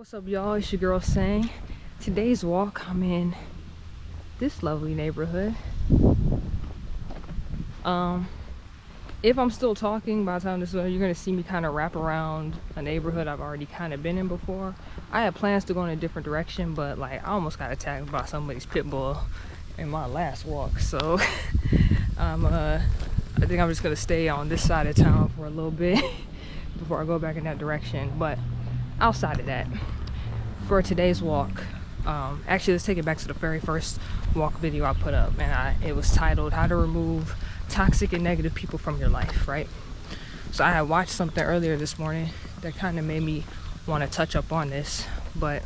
What's up, y'all? It's your girl Sang. Today's walk, I'm in this lovely neighborhood. If I'm still talking by the time this is, you're gonna see me kind of wrap around a neighborhood I've already kind of been in before. I had plans to go in a different direction, but like I almost got attacked by somebody's pit bull in my last walk, so I think I'm just gonna stay on this side of town for a little bit before I go back in that direction. But outside of that, for today's walk, actually let's take it back to the very first walk video I put up, and it was titled "How to Remove Toxic and Negative People from Your Life," right? So I had watched something earlier this morning that kind of made me want to touch up on this. But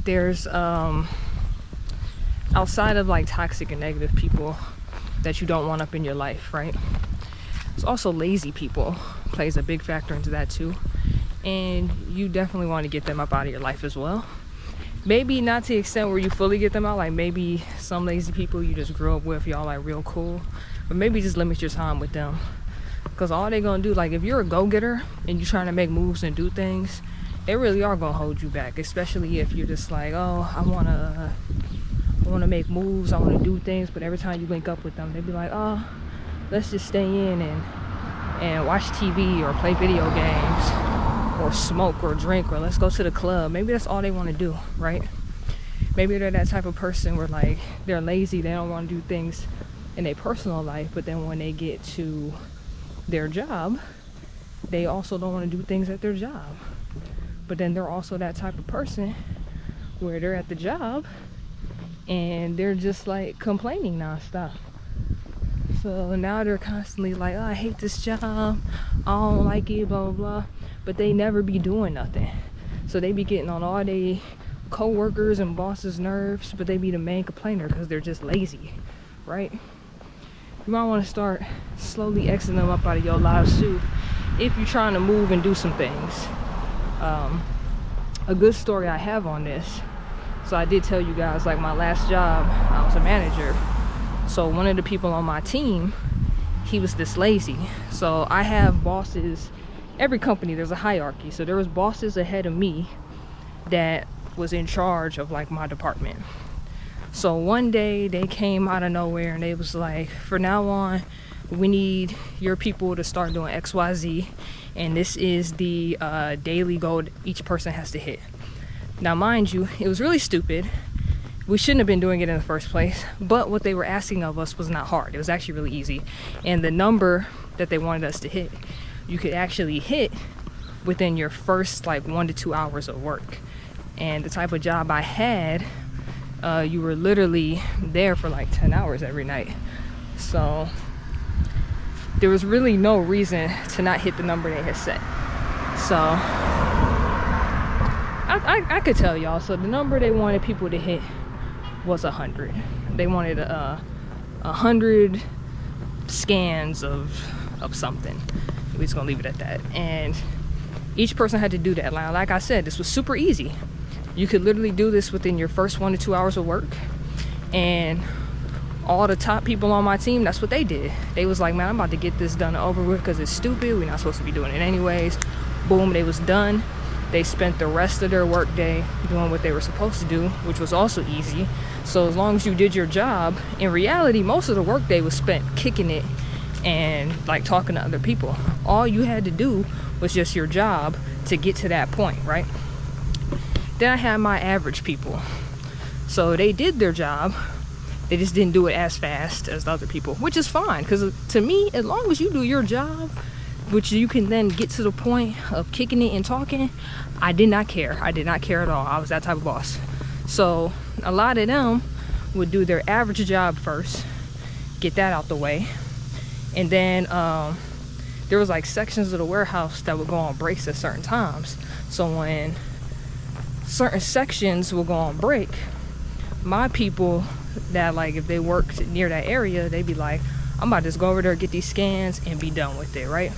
there's outside of like toxic and negative people that you don't want up in your life, right? It's also lazy people plays a big factor into that too, and you definitely want to get them up out of your life as well. Maybe not to the extent where you fully get them out, like maybe some lazy people you just grew up with, y'all like real cool, but maybe just limit your time with them, because all they gonna do, like if you're a go-getter and you're trying to make moves and do things, they really are gonna hold you back, especially if you're just like, oh, I wanna make moves, I wanna do things, but every time you link up with them, they be like, oh, let's just stay in and watch TV or play video games or smoke or drink, or let's go to the club. Maybe that's all they want to do, right? Maybe they're that type of person where like they're lazy, they don't want to do things in their personal life, but then when they get to their job, they also don't want to do things at their job. But then they're also that type of person where they're at the job and they're just like complaining nonstop. So now they're constantly like, oh, I hate this job, I don't like it, blah, blah, blah. But they never be doing nothing. So they be getting on all they co-workers and bosses' nerves, but they be the main complainer because they're just lazy, right? You might want to start slowly exiting them up out of your lives too, if you're trying to move and do some things. A good story I have on this. So I did tell you guys, like my last job, I was a manager. So one of the people on my team, he was this lazy. So I have bosses, every company there's a hierarchy. So there was bosses ahead of me that was in charge of like my department. So one day they came out of nowhere and they was like, for now on, we need your people to start doing XYZ. And this is the daily goal each person has to hit. Now mind you, it was really stupid. We shouldn't have been doing it in the first place, but what they were asking of us was not hard. It was actually really easy. And the number that they wanted us to hit, you could actually hit within your first like 1 to 2 hours of work. And the type of job I had, you were literally there for like 10 hours every night. So there was really no reason to not hit the number they had set. So I could tell y'all. So the number they wanted people to hit was 100. They wanted 100 scans of something. We're just gonna leave it at that. And each person had to do that. Like I said, this was super easy. You could literally do this within your first 1 to 2 hours of work. And all the top people on my team, that's what they did. They was like, man, I'm about to get this done and over with because it's stupid. We're not supposed to be doing it anyways. Boom, they was done. They spent the rest of their work day doing what they were supposed to do, which was also easy. So as long as you did your job, in reality, most of the work day was spent kicking it and like talking to other people. All you had to do was just your job to get to that point, right? Then I had my average people. So they did their job. They just didn't do it as fast as the other people, which is fine. Because to me, as long as you do your job, which you can then get to the point of kicking it and talking, I did not care. I did not care at all. I was that type of boss. So a lot of them would do their average job first, get that out the way. And then there was like sections of the warehouse that would go on breaks at certain times. So when certain sections will go on break, my people that like if they worked near that area, they'd be like, I'm about to just go over there, get these scans and be done with it, right?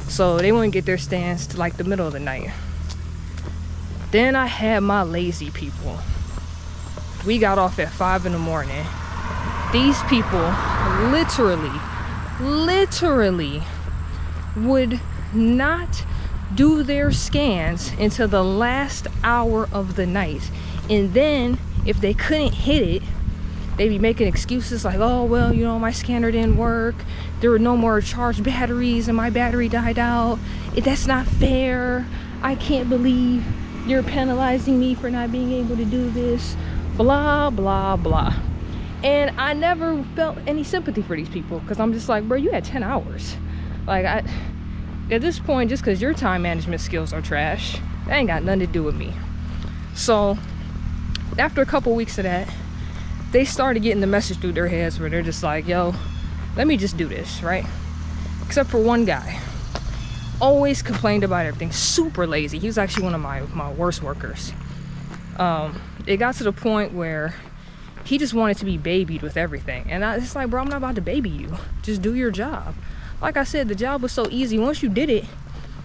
So they wouldn't get their scans to like the middle of the night. Then I had my lazy people. We got off at 5 in the morning. These people literally would not do their scans into the last hour of the night. And then if they couldn't hit it, they'd be making excuses like, oh, well, you know, my scanner didn't work. There were no more charged batteries and my battery died out. That's not fair. I can't believe you're penalizing me for not being able to do this. Blah, blah, blah. And I never felt any sympathy for these people because I'm just like, bro, you had 10 hours. Like, at this point, just because your time management skills are trash, that ain't got nothing to do with me. So after a couple weeks of that, they started getting the message through their heads where they're just like, yo, let me just do this, right? Except for one guy. Always complained about everything. Super lazy. He was actually one of my worst workers. It got to the point where he just wanted to be babied with everything. And it's like, bro, I'm not about to baby you. Just do your job. Like I said, the job was so easy. Once you did it,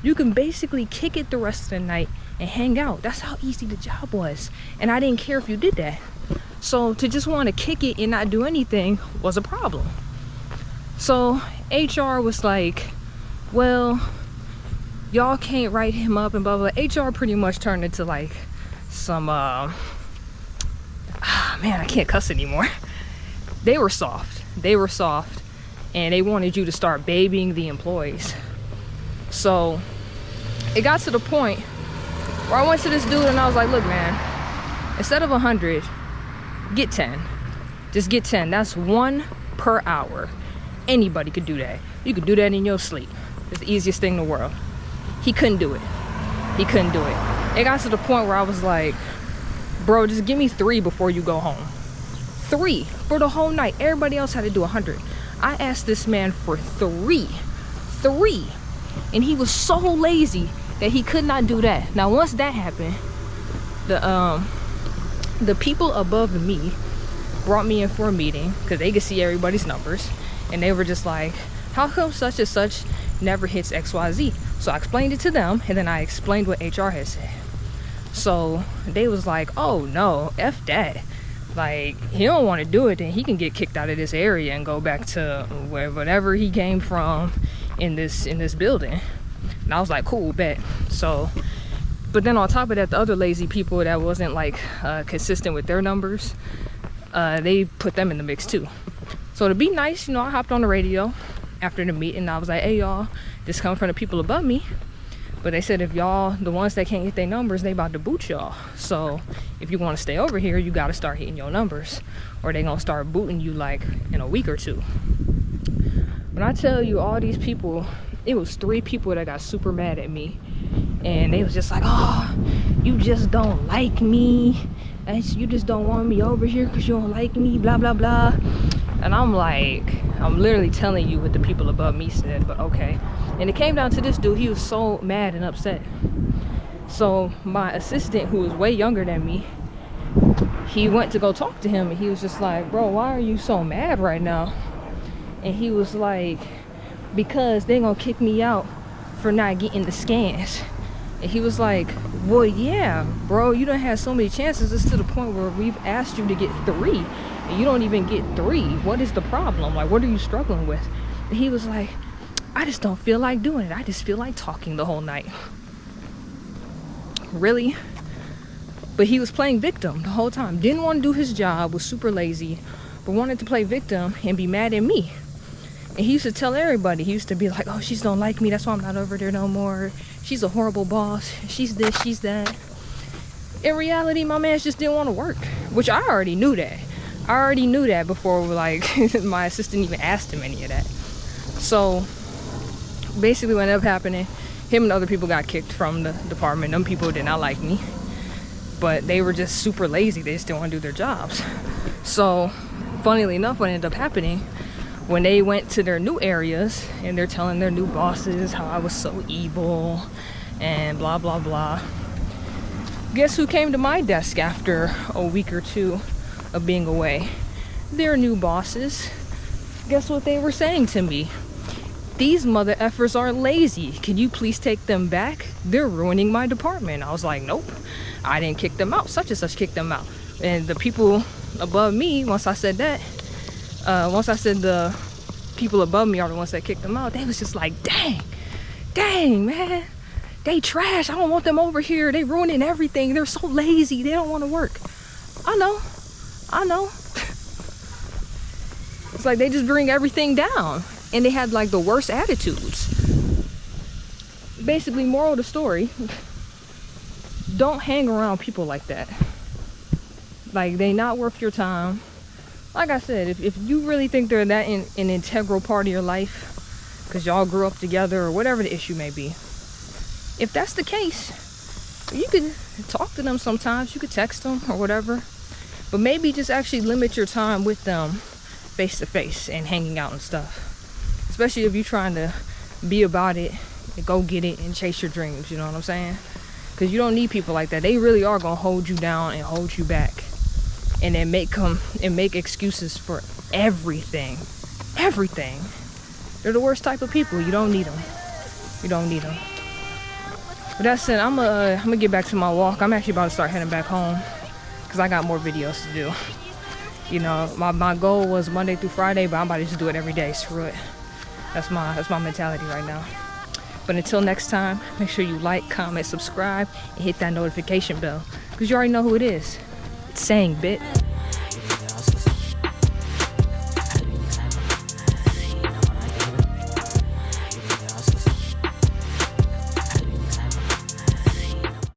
you can basically kick it the rest of the night and hang out. That's how easy the job was. And I didn't care if you did that. So to just want to kick it and not do anything was a problem. So HR was like, well, y'all can't write him up and blah, blah, blah. HR pretty much turned into like some, man, I can't cuss anymore. They were soft. And they wanted you to start babying the employees. So it got to the point where I went to this dude and I was like, look, man, instead of 100, get 10. Just get 10. That's 1 per hour. Anybody could do that. You could do that in your sleep. It's the easiest thing in the world. He couldn't do it. It got to the point where I was like, bro, just give me 3 before you go home. 3 for the whole night. Everybody else had to do 100. I asked this man for 3. And he was so lazy that he could not do that. Now, once that happened, the people above me brought me in for a meeting because they could see everybody's numbers. And they were just like, how come such and such never hits XYZ? So I explained it to them, and then I explained what HR had said. So they was like, oh no, F that. Like, he don't want to do it, then he can get kicked out of this area and go back to whatever he came from in this building. And I was like, cool, bet. So, but then on top of that, the other lazy people that wasn't like consistent with their numbers, they put them in the mix too. So to be nice, you know, I hopped on the radio after the meeting. I was like, hey y'all, this comes from the people above me. But they said if y'all, the ones that can't hit their numbers, they about to boot y'all. So if you want to stay over here, you got to start hitting your numbers, or they gonna start booting you like in a week or two. When I tell you all these people, it was 3 people that got super mad at me, and they was just like, oh, you just don't like me, and you just don't want me over here because you don't like me, blah blah blah. And I'm like, I'm literally telling you what the people above me said, but okay. And it came down to this dude. He was so mad and upset. So my assistant, who was way younger than me, he went to go talk to him, and he was just like, bro, why are you so mad right now? And he was like, because they're gonna kick me out for not getting the scans. And he was like, well, yeah, bro, you done had so many chances. It's to the point where we've asked you to get 3, and you don't even get 3. What is the problem? Like, what are you struggling with? And he was like, I just don't feel like doing it. I just feel like talking the whole night. Really? But he was playing victim the whole time. Didn't want to do his job, was super lazy, but wanted to play victim and be mad at me. And he used to tell everybody. He used to be like, oh, she don't like me. That's why I'm not over there no more. She's a horrible boss. She's this, she's that. In reality, my man just didn't want to work, which I already knew that. I already knew that before, like, my assistant even asked him any of that. So basically what ended up happening, him and other people got kicked from the department. Them people did not like me, but they were just super lazy. They just didn't want to do their jobs. So funnily enough, what ended up happening, when they went to their new areas and they're telling their new bosses how I was so evil and blah blah blah, guess who came to my desk after a week or 2 of being away? Their new bosses. Guess what they were saying to me? These mother effers are lazy. Can you please take them back? They're ruining my department. I was like, nope, I didn't kick them out. Such and such kicked them out. And the people above me, once I said that, once I said the people above me are the ones that kicked them out, they was just like, dang, man, they trash. I don't want them over here. They ruining everything. They're so lazy. They don't want to work. I know. It's like they just bring everything down, and they had like the worst attitudes. Basically, moral of the story, don't hang around people like that. Like, they not worth your time. Like I said, if you really think they're that an integral part of your life, because y'all grew up together or whatever the issue may be, if that's the case, you could talk to them sometimes. You could text them or whatever, but maybe just actually limit your time with them face to face and hanging out and stuff, especially if you're trying to be about it and go get it and chase your dreams. You know what I'm saying? Because you don't need people like that. They really are gonna hold you down and hold you back, and then make excuses for everything. They're the worst type of people. You don't need them. But that said, I'm gonna get back to my walk. I'm actually about to start heading back home because I got more videos to do. You know, my goal was Monday through Friday, but I'm about to just do it every day. Screw it. That's my mentality right now. But until next time, make sure you like, comment, subscribe, and hit that notification bell, because you already know who it is. It's Sang Bit.